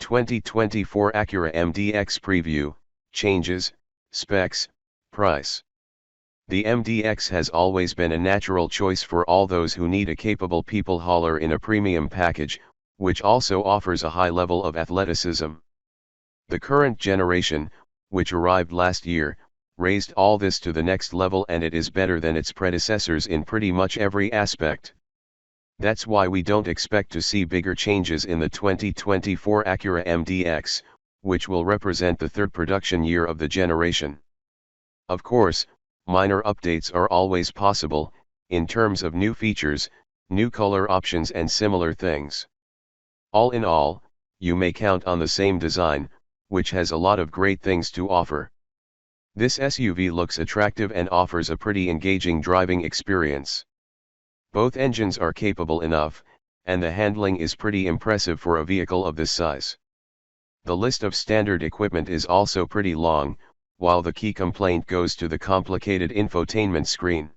2024 Acura MDX Preview, Changes, Specs, Price. The MDX has always been a natural choice for all those who need a capable people hauler in a premium package, which also offers a high level of athleticism. The current generation, which arrived last year, raised all this to the next level, and it is better than its predecessors in pretty much every aspect. That's why we don't expect to see bigger changes in the 2024 Acura MDX, which will represent the third production year of the generation. Of course, minor updates are always possible, in terms of new features, new color options and similar things. All in all, you may count on the same design, which has a lot of great things to offer. This SUV looks attractive and offers a pretty engaging driving experience. Both engines are capable enough, and the handling is pretty impressive for a vehicle of this size. The list of standard equipment is also pretty long, while the key complaint goes to the complicated infotainment screen.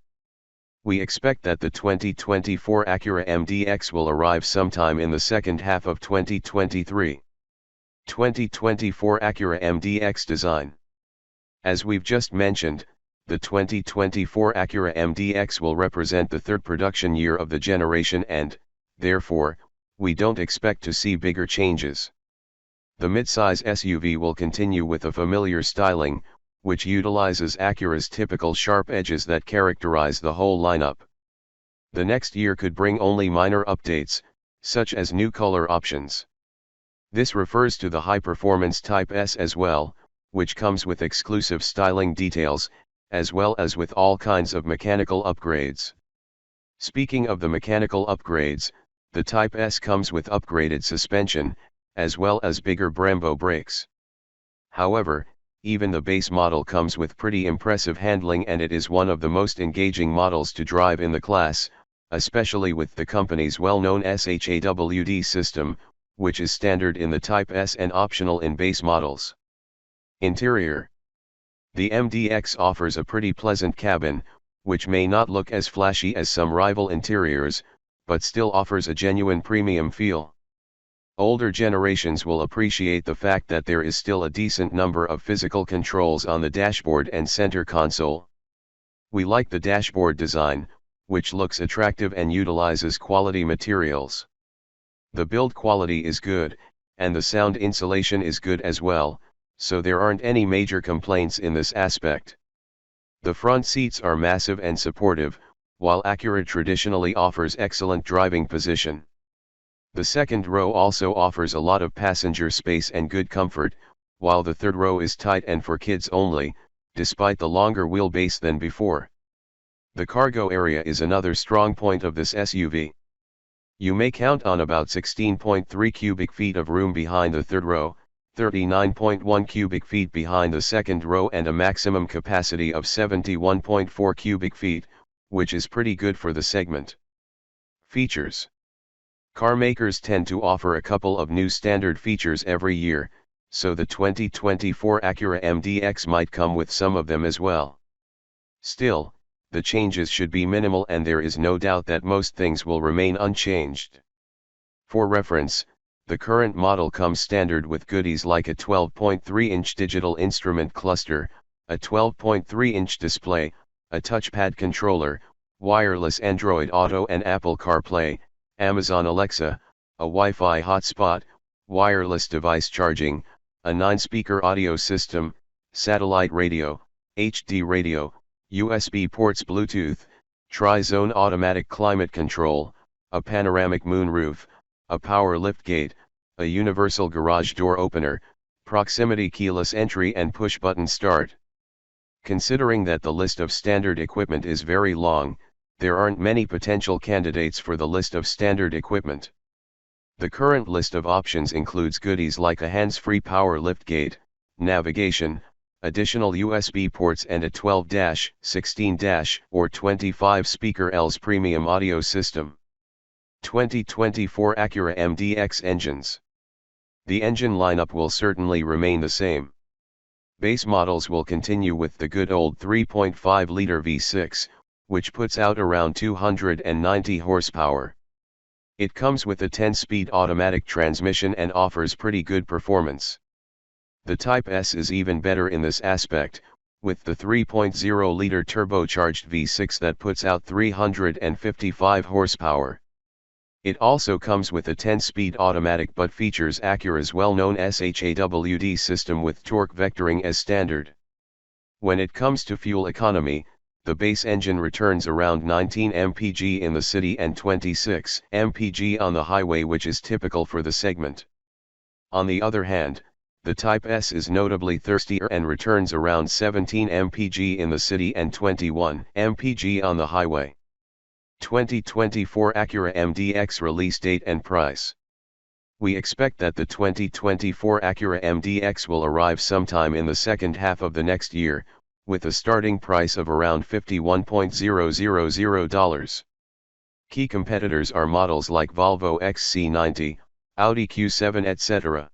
We expect that the 2024 Acura MDX will arrive sometime in the second half of 2023. 2024 Acura MDX design. As we've just mentioned, the 2024 Acura MDX will represent the third production year of the generation and, therefore, we don't expect to see bigger changes. The midsize SUV will continue with a familiar styling, which utilizes Acura's typical sharp edges that characterize the whole lineup. The next year could bring only minor updates, such as new color options. This refers to the high-performance Type S as well, which comes with exclusive styling details, as well as with all kinds of mechanical upgrades. Speaking of the mechanical upgrades, the Type S comes with upgraded suspension, as well as bigger Brembo brakes. However, even the base model comes with pretty impressive handling, and it is one of the most engaging models to drive in the class, especially with the company's well-known sh-awd system, which is standard in the Type S and optional in base models. Interior. The MDX offers a pretty pleasant cabin, which may not look as flashy as some rival interiors, but still offers a genuine premium feel. Older generations will appreciate the fact that there is still a decent number of physical controls on the dashboard and center console. We like the dashboard design, which looks attractive and utilizes quality materials. The build quality is good, and the sound insulation is good as well, so there aren't any major complaints in this aspect. The front seats are massive and supportive, while Acura traditionally offers excellent driving position. The second row also offers a lot of passenger space and good comfort, while the third row is tight and for kids only, despite the longer wheelbase than before. The cargo area is another strong point of this SUV. You may count on about 16.3 cubic feet of room behind the third row, 39.1 cubic feet behind the second row, and a maximum capacity of 71.4 cubic feet, which is pretty good for the segment. Features. Car makers tend to offer a couple of new standard features every year, so the 2024 Acura MDX might come with some of them as well. Still, the changes should be minimal, and there is no doubt that most things will remain unchanged. For reference, the current model comes standard with goodies like a 12.3-inch digital instrument cluster, a 12.3-inch display, a touchpad controller, wireless Android Auto and Apple CarPlay, Amazon Alexa, a Wi-Fi hotspot, wireless device charging, a 9-speaker audio system, satellite radio, HD radio, USB ports, Bluetooth, tri-zone automatic climate control, a panoramic moonroof, a power liftgate, a universal garage door opener, proximity keyless entry and push-button start. Considering that the list of standard equipment is very long, there aren't many potential candidates for the list of standard equipment. The current list of options includes goodies like a hands-free power liftgate, navigation, additional USB ports, and a 12-, 16- or 25-speaker Els premium audio system. 2024 Acura MDX engines. The engine lineup will certainly remain the same. Base models will continue with the good old 3.5-liter V6, which puts out around 290 horsepower. It comes with a 10-speed automatic transmission and offers pretty good performance. The Type S is even better in this aspect, with the 3.0-liter turbocharged V6 that puts out 355 horsepower. It also comes with a 10-speed automatic but features Acura's well-known sh-awd system with torque vectoring as standard. When it comes to fuel economy, the base engine returns around 19 mpg in the city and 26 mpg on the highway, which is typical for the segment. On the other hand, the Type S is notably thirstier and returns around 17 mpg in the city and 21 mpg on the highway. 2024 Acura MDX release date and price. We expect that the 2024 Acura MDX will arrive sometime in the second half of the next year, with a starting price of around $51,000. Key competitors are models like Volvo XC90, Audi Q7, etc.